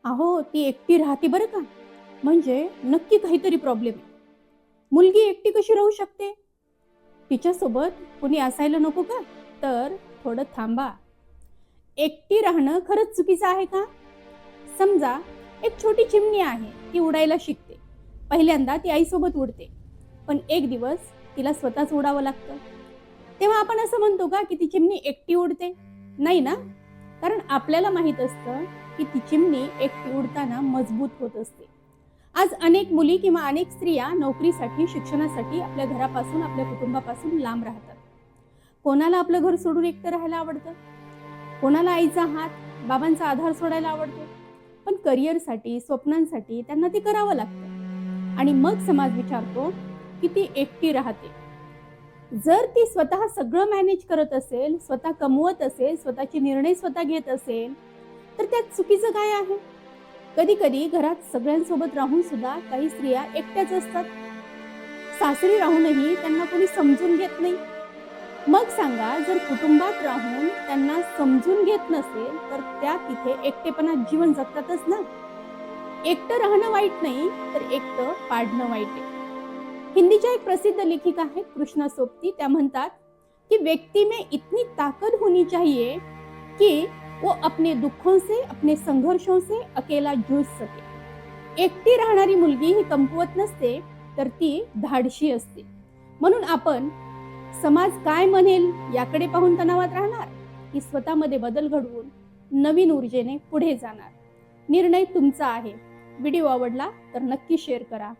अहो, ती एकटी राहते बरं का. म्हणजे नक्की काहीतरी प्रॉब्लेम आहे. मुलगी एकटी कशी राहू शकते? तिच्यासोबत कुणी असायला नको का? तर थोडं थांबा. एकटी राहणं खरंच चुकीचं आहे का? समजा एक छोटी चिमणी आहे, ती उडायला शिकते. पहिल्यांदा ती आईसोबत उडते, पण एक दिवस तिला स्वतःच उडावं लागतं. तेव्हा आपण असं म्हणतो का की ती चिमणी एकटी उडते? नाही ना. कारण आपल्याला माहित असतं की ती चिमणी एकटी उडताना मजबूत होत असते. आज अनेक मुली किंवा अनेक स्त्रिया नोकरीसाठी, शिक्षणासाठी आपल्या घरापासून, आपल्या कुटुंबापासून लांब राहतात. कोणाला आपलं घर सोडून एकटं राहायला आवडतं, कोणाला आईचा हात, बाबांचा आधार सोडायला आवडतो. पण करिअरसाठी, स्वप्नांसाठी त्यांना ते करावं लागतं. आणि मग समाज विचारतो की ती एकटी राहते. जर ती स्वतः सगळं मॅनेज करत असेल, स्वतः कमवत असेल, स्वतःचे निर्णय स्वतः घेत असेल, तर त्यात चुकीचं काय आहे? कधी कधी घरात सगळ्यांसोबत राहून सुद्धा काही स्त्रिया एकट्याच असतात. सासरी राहूनही त्यांना कोणी समजून घेत नाही. मग सांगा, जर कुटुंबात राहून त्यांना समजून घेत नसेल तर त्या तिथे एकटेपणात जीवन जगतातच ना. एकटं राहणं वाईट नाही, तर एकटं पाडणं वाईट आहे. हिंदीच्या एक प्रसिद्ध लेखिका आहेत कृष्णा सोबती. त्या म्हणतात कि व्यक्ति में इतनी ताकत होनी चाहिए कि वो अपने दुखों से, अपने संघर्षों से अकेला जूझ सके. एकटी राहणारी मुलगी ही कमकुवत नसते, तर ती धाडशी असते. म्हणून आपण समाज काय म्हणेल याकडे पाहून तणावात राहणार, की स्वतःमध्ये बदल घडवून नवीन ऊर्जेने पुढे जाणार? निर्णय तुमचा आहे. व्हिडिओ आवडला तर नक्की शेअर करा.